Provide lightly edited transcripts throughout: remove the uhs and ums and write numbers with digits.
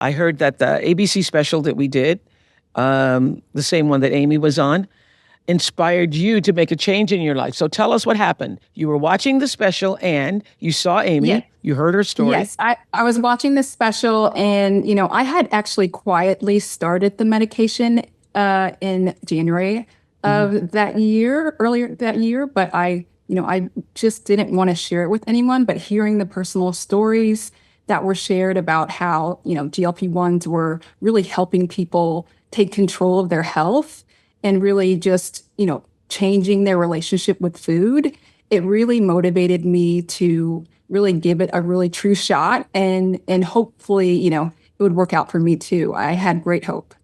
I heard that the ABC special that we did, the same one that Amy was on, inspired you to make a change in your life. So tell us what happened. You were watching the special and you saw Yes. Amy. You heard her story. Yes, I was watching this special and, I had actually quietly started the medication in January of that year, earlier that year, but I just didn't want to share it with anyone. But hearing the personal stories that were shared about how, GLP-1s were really helping people take control of their health and really just, changing their relationship with food, it really motivated me to really give it a really true shot and hopefully, it would work out for me too. I had great hope.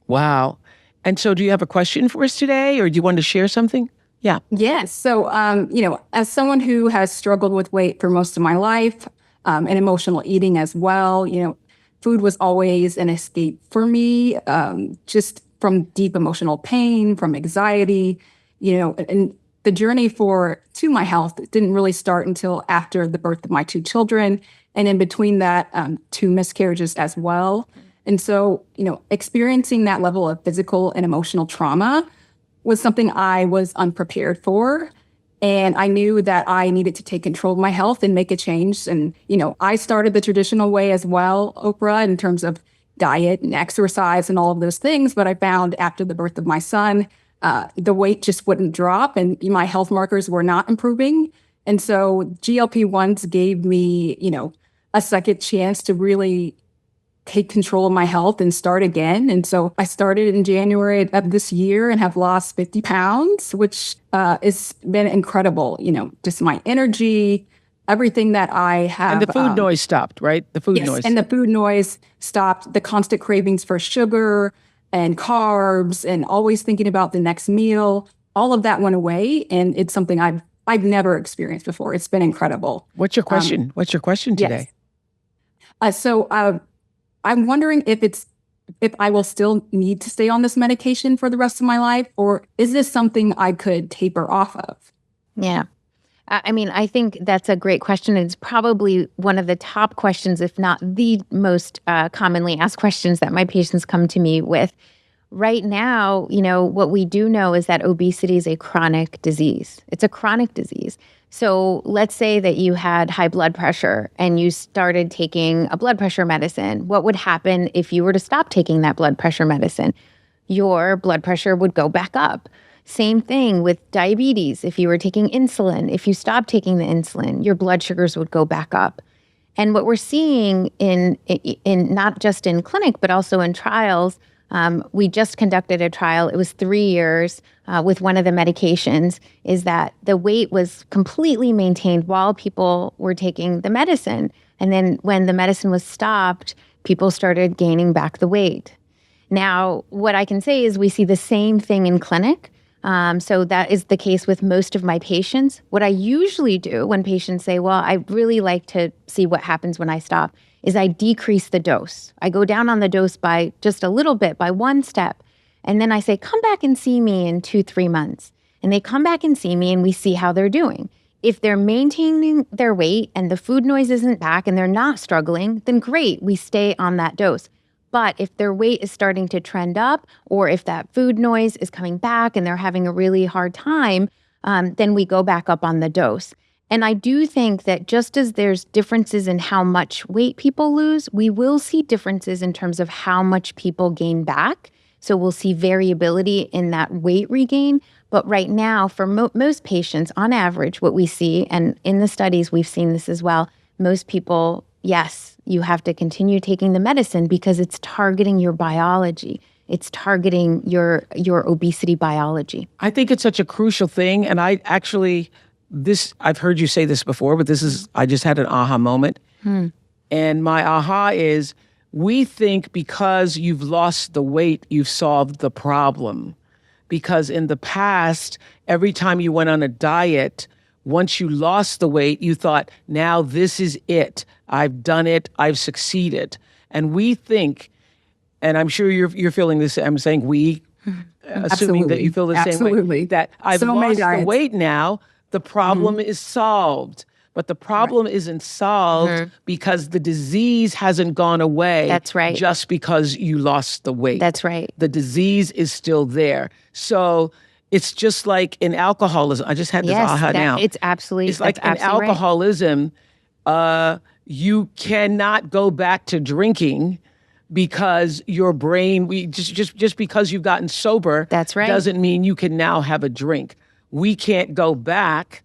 Wow. And so do you have a question for us today or do you want to share something? Yeah. Yes. So, as someone who has struggled with weight for most of my life, and emotional eating as well, food was always an escape for me, just from deep emotional pain, from anxiety, and the journey to my health didn't really start until after the birth of my two children. And in between that, two miscarriages as well. And so, experiencing that level of physical and emotional trauma was something I was unprepared for. And I knew that I needed to take control of my health and make a change. And, I started the traditional way as well, Oprah, in terms of diet and exercise and all of those things. But I found after the birth of my son, the weight just wouldn't drop and my health markers were not improving. And so GLP-1s gave me, a second chance to really take control of my health and start again. And so I started in January of this year and have lost 50 pounds, which has been incredible. Just my energy, everything that I have. And the food noise stopped, right? The food noise. And the food noise stopped, the constant cravings for sugar and carbs and always thinking about the next meal. All of that went away. And it's something I've never experienced before. It's been incredible. What's your question? What's your question today? Yes. So I'm wondering if I will still need to stay on this medication for the rest of my life, or is this something I could taper off of? Yeah. I think that's a great question. It's probably one of the top questions, if not the most commonly asked questions that my patients come to me with. Right now, what we do know is that obesity is a chronic disease. It's a chronic disease. So let's say that you had high blood pressure and you started taking a blood pressure medicine. What would happen if you were to stop taking that blood pressure medicine? Your blood pressure would go back up. Same thing with diabetes. If you were taking insulin, if you stopped taking the insulin, your blood sugars would go back up. And what we're seeing in not just in clinic, but also in trials, we just conducted a trial. It was 3 years with one of the medications, is that the weight was completely maintained while people were taking the medicine. And then when the medicine was stopped, people started gaining back the weight. Now, what I can say is we see the same thing in clinic. So that is the case with most of my patients. What I usually do when patients say, well, I really like to see what happens when I stop, is I decrease the dose. I go down on the dose by just a little bit, by one step. And then I say, come back and see me in 2-3 months. And they come back and see me and we see how they're doing. If they're maintaining their weight and the food noise isn't back and they're not struggling, then great, we stay on that dose. But if their weight is starting to trend up, or if that food noise is coming back and they're having a really hard time, then we go back up on the dose. And I do think that just as there's differences in how much weight people lose, we will see differences in terms of how much people gain back. So we'll see variability in that weight regain. But right now, for most patients, on average, what we see, and in the studies we've seen this as well, most people, yes, you have to continue taking the medicine because it's targeting your biology. It's targeting your obesity biology. I think it's such a crucial thing. And I've heard you say this before, but I just had an aha moment. And my aha is, we think because you've lost the weight, you've solved the problem. Because in the past, every time you went on a diet, once you lost the weight, you thought, now this is it. I've done it. I've succeeded. And we think, and I'm sure you're feeling this, I'm saying we, assuming that you feel the same way, that I've lost the weight now, the problem is solved. but the problem isn't solved because the disease hasn't gone away. That's right. Just because you lost the weight. That's right. The disease is still there. So it's just like in alcoholism. I just had this aha now. It's absolutely. It's like in absolutely alcoholism, you cannot go back to drinking because your brain, just because you've gotten sober, That's right. doesn't mean you can now have a drink. We can't go back,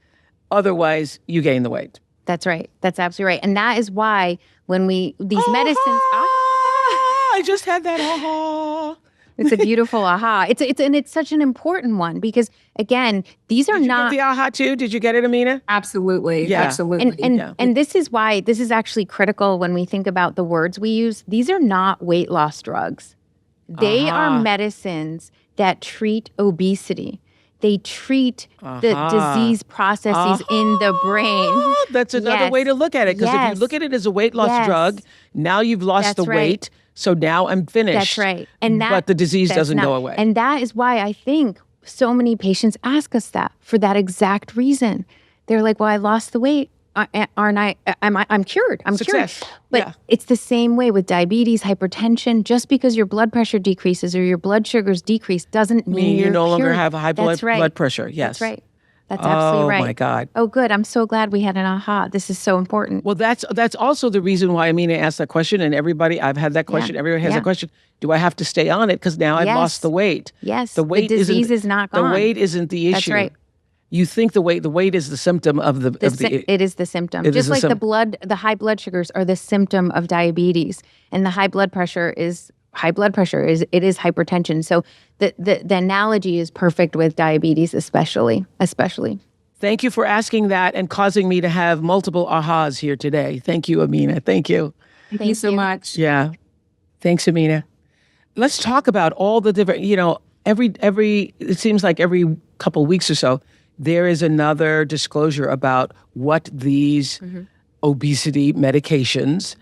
otherwise you gain the weight. That's right. That's absolutely right. And that is why when these medicines, I just had that it's a beautiful aha. It's such an important one because again, these are Did you not get the aha too? Did you get it, Amina? Absolutely. Yeah. Absolutely. And this is why this is actually critical when we think about the words we use. These are not weight loss drugs. They are medicines that treat obesity. They treat the disease processes in the brain. That's another way to look at it. Because if you look at it as a weight loss drug, now you've lost the weight. So now I'm finished. That's right. But the disease doesn't go away. And that is why I think so many patients ask us that for that exact reason. They're like, well, I lost the weight. Aren't I? I'm cured. I'm Success. cured. But it's the same way with diabetes, hypertension. Just because your blood pressure decreases or your blood sugars decrease doesn't mean you no longer cured. have a high blood pressure. Yes. That's right. That's absolutely right. Oh my God. Oh, good. I'm so glad we had an aha. This is so important. Well, that's also the reason why Amina asked that question, and everybody, I've had that question. Everyone has that question. Do I have to stay on it? Because now I've lost the weight. Yes. The weight disease is not gone. The weight isn't the issue. That's right. You think the weight is the symptom of the it is the symptom. Just like the high blood sugars are the symptom of diabetes, and the high blood pressure is hypertension. So the analogy is perfect with diabetes, especially. Thank you for asking that and causing me to have multiple ahas here today. Thank you, Amina. Thank you. Thank you so much. Yeah. Thanks, Amina. Let's talk about all the different, it seems like every couple of weeks or so, there is another disclosure about what these obesity medications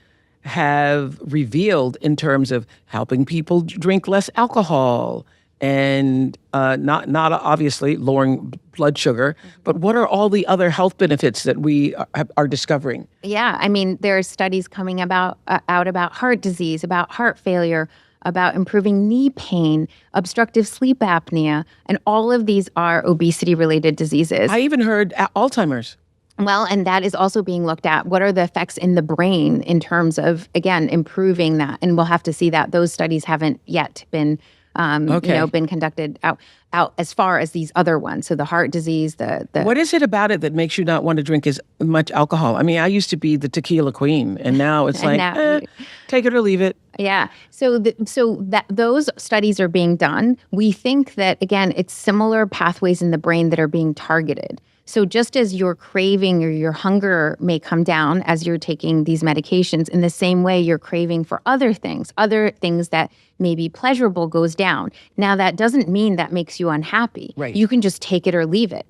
have revealed in terms of helping people drink less alcohol and not obviously lowering blood sugar, but what are all the other health benefits that we are discovering? Yeah, I mean, there are studies coming out about heart disease, about heart failure, about improving knee pain, obstructive sleep apnea, and all of these are obesity-related diseases. I even heard Alzheimer's. Well, and that is also being looked at. What are the effects in the brain in terms of, again, improving that? And we'll have to see that. Those studies haven't yet been been conducted out as far as these other ones. So the heart disease, the What is it about it that makes you not want to drink as much alcohol? I mean, I used to be the tequila queen, and now it's take it or leave it. Yeah. So those studies are being done. We think that, again, it's similar pathways in the brain that are being targeted. So just as your craving or your hunger may come down as you're taking these medications, in the same way your craving for other things that may be pleasurable goes down. Now, that doesn't mean that makes you unhappy. Right. You can just take it or leave it.